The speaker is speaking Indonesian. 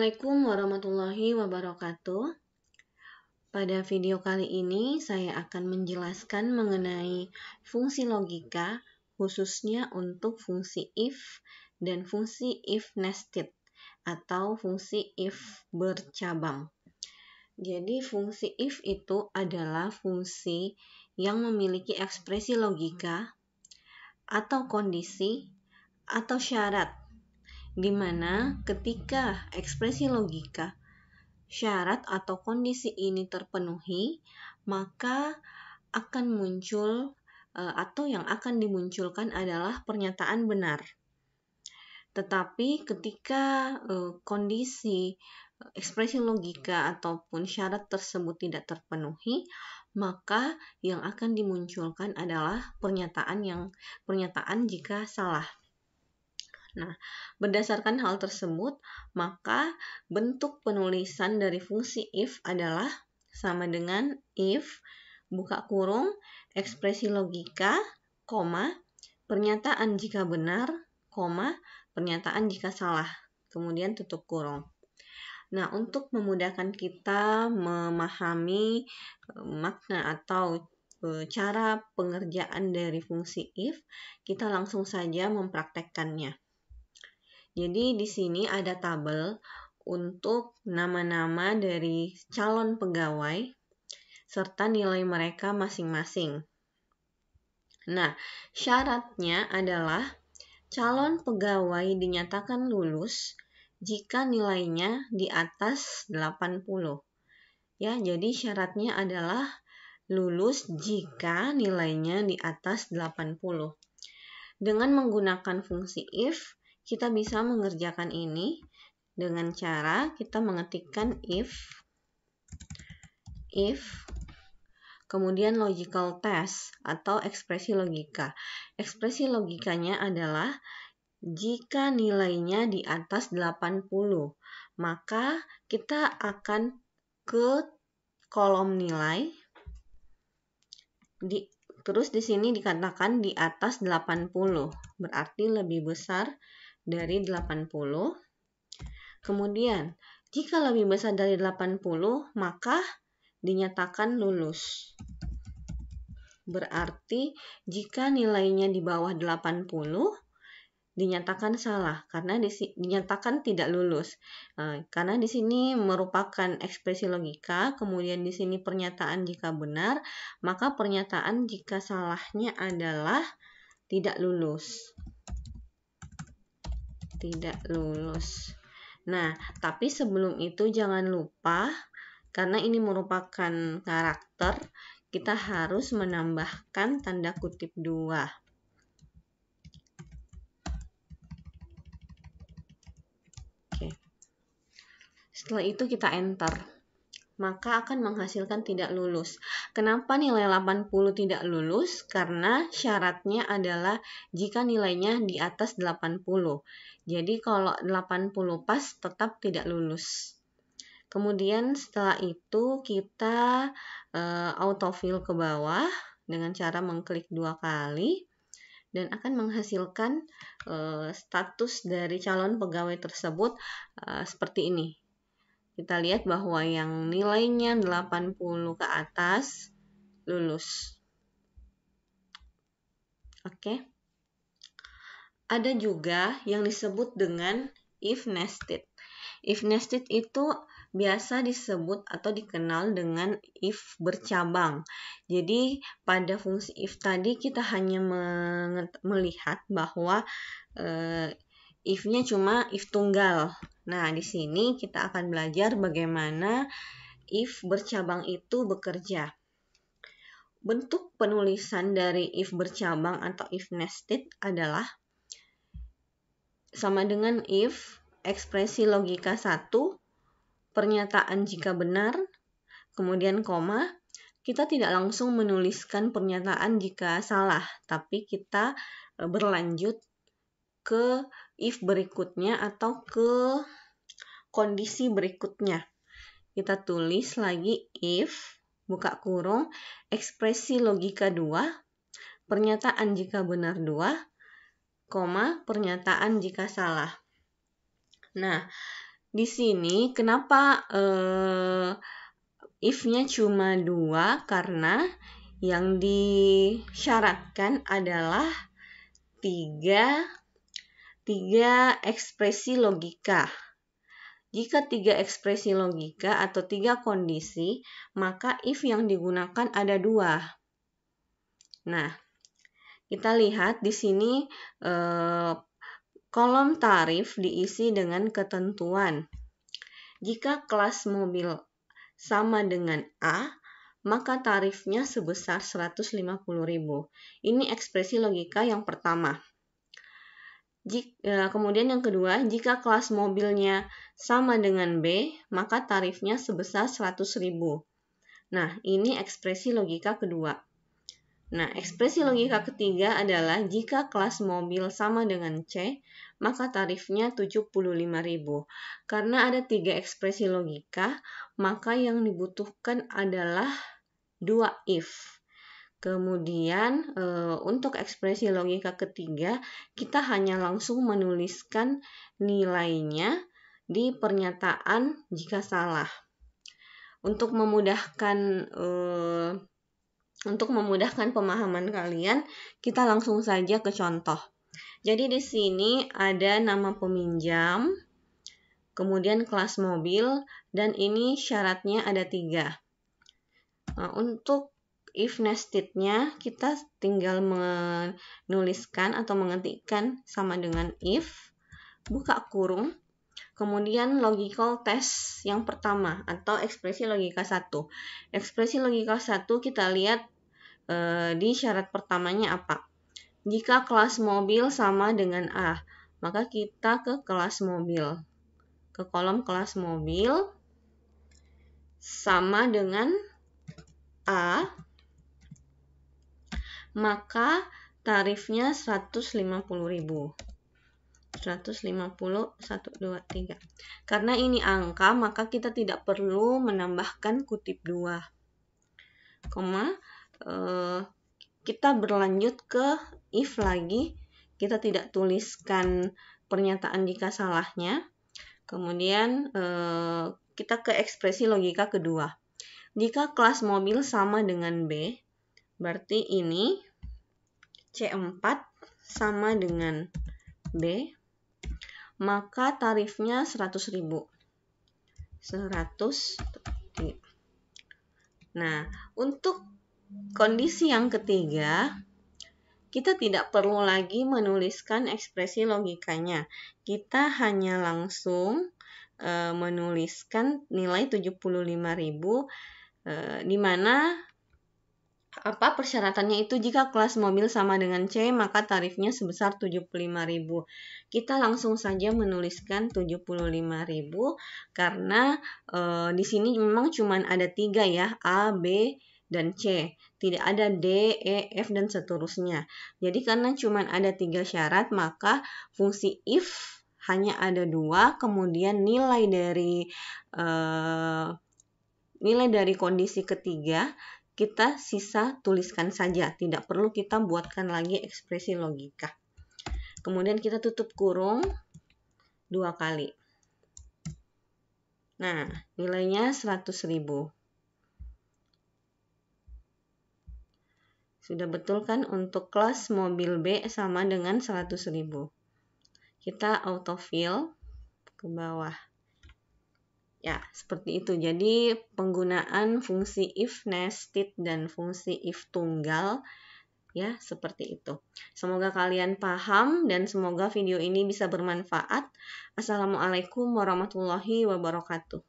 Assalamualaikum warahmatullahi wabarakatuh. Pada video kali ini saya akan menjelaskan mengenai fungsi logika, khususnya untuk fungsi if dan fungsi if nested atau fungsi if bercabang. Jadi fungsi if itu adalah fungsi yang memiliki ekspresi logika atau kondisi atau syarat, di mana ketika ekspresi logika, syarat atau kondisi ini terpenuhi, maka akan muncul atau yang akan dimunculkan adalah pernyataan benar. Tetapi ketika kondisi ekspresi logika ataupun syarat tersebut tidak terpenuhi, maka yang akan dimunculkan adalah pernyataan jika salah. Nah, berdasarkan hal tersebut, maka bentuk penulisan dari fungsi if adalah sama dengan if, buka kurung, ekspresi logika, koma, pernyataan jika benar, koma, pernyataan jika salah, kemudian tutup kurung. Nah, untuk memudahkan kita memahami makna atau cara pengerjaan dari fungsi if, kita langsung saja mempraktekkannya. Jadi di sini ada tabel untuk nama-nama dari calon pegawai serta nilai mereka masing-masing. Nah, syaratnya adalah calon pegawai dinyatakan lulus jika nilainya di atas 80. Ya, jadi syaratnya adalah lulus jika nilainya di atas 80. Dengan menggunakan fungsi if, kita bisa mengerjakan ini dengan cara kita mengetikkan if, kemudian logical test atau ekspresi logika. Ekspresi logikanya adalah jika nilainya di atas 80, maka kita akan ke kolom nilai, terus di sini dikatakan di atas 80, berarti lebih besar dari 80. Kemudian, jika lebih besar dari 80, maka dinyatakan lulus. Berarti, jika nilainya di bawah 80, dinyatakan salah karena dinyatakan tidak lulus. Karena di sini merupakan ekspresi logika, kemudian di sini pernyataan jika benar, maka pernyataan jika salahnya adalah tidak lulus. Tidak lulus. Nah, tapi sebelum itu jangan lupa, karena ini merupakan karakter, kita harus menambahkan tanda kutip 2. Oke. Setelah itu kita enter, maka akan menghasilkan tidak lulus. Kenapa nilai 80 tidak lulus? Karena syaratnya adalah jika nilainya di atas 80. Jadi kalau 80 pas tetap tidak lulus. Kemudian setelah itu kita autofill ke bawah dengan cara mengklik 2 kali dan akan menghasilkan status dari calon pegawai tersebut seperti ini. Kita lihat bahwa yang nilainya 80 ke atas lulus. Oke. Ada juga yang disebut dengan if nested. If nested itu biasa disebut atau dikenal dengan if bercabang. Jadi pada fungsi if tadi kita hanya melihat bahwa if-nya cuma if tunggal. Nah, di sini kita akan belajar bagaimana if bercabang itu bekerja. Bentuk penulisan dari if bercabang atau if nested adalah sama dengan if, ekspresi logika 1, pernyataan jika benar, kemudian koma. Kita tidak langsung menuliskan pernyataan jika salah, tapi kita berlanjut ke if berikutnya atau ke kondisi berikutnya. Kita tulis lagi if, buka kurung, ekspresi logika 2, pernyataan jika benar 2, koma, pernyataan jika salah. Nah, di sini kenapa if-nya cuma 2? Karena yang disyaratkan adalah tiga ekspresi logika. Jika 3 ekspresi logika atau 3 kondisi, maka if yang digunakan ada 2. Nah, kita lihat di sini kolom tarif diisi dengan ketentuan. Jika kelas mobil sama dengan A, maka tarifnya sebesar 150.000. Ini ekspresi logika yang pertama. Kemudian yang kedua, jika kelas mobilnya sama dengan B, maka tarifnya sebesar 100.000. Nah, ini ekspresi logika kedua. Nah, ekspresi logika ketiga adalah jika kelas mobil sama dengan C, maka tarifnya 75.000. Karena ada 3 ekspresi logika, maka yang dibutuhkan adalah 2 if. Kemudian untuk ekspresi logika ketiga, kita hanya langsung menuliskan nilainya di pernyataan jika salah. Untuk memudahkan pemahaman kalian, kita langsung saja ke contoh. Jadi di sini ada nama peminjam, kemudian kelas mobil, dan ini syaratnya ada 3. Nah, untuk if nested-nya, kita tinggal menuliskan atau mengetikkan sama dengan if, buka kurung, kemudian logical test yang pertama atau ekspresi logika 1. Ekspresi logika 1 kita lihat di syarat pertamanya apa? Jika kelas mobil sama dengan A, maka kita ke kelas mobil. Ke kolom kelas mobil sama dengan A, maka tarifnya 150.000. 150, 1, 2, 3. Karena ini angka, maka kita tidak perlu menambahkan kutip 2. Kita berlanjut ke if lagi. Kita tidak tuliskan pernyataan jika salahnya. Kemudian kita ke ekspresi logika kedua. Jika kelas mobil sama dengan B, berarti ini C4 sama dengan B, maka tarifnya 100.000. 100. Nah, untuk kondisi yang ketiga, kita tidak perlu lagi menuliskan ekspresi logikanya. Kita hanya langsung menuliskan nilai 75.000, di mana persyaratannya itu jika kelas mobil sama dengan C, maka tarifnya sebesar 75.000. Kita langsung saja menuliskan 75.000 karena di sini memang cuma ada 3 ya, A, B, dan C. Tidak ada D, E, F, dan seterusnya. Jadi karena cuma ada 3 syarat, maka fungsi if hanya ada 2, kemudian nilai dari kondisi ketiga kita sisa tuliskan saja, tidak perlu kita buatkan lagi ekspresi logika. Kemudian kita tutup kurung 2 kali. Nah, nilainya 100.000. Sudah betul kan untuk kelas mobil B sama dengan 100.000. Kita autofill ke bawah. Ya, seperti itu. Jadi penggunaan fungsi if nested dan fungsi if tunggal ya, seperti itu. Semoga kalian paham dan semoga video ini bisa bermanfaat. Assalamualaikum warahmatullahi wabarakatuh.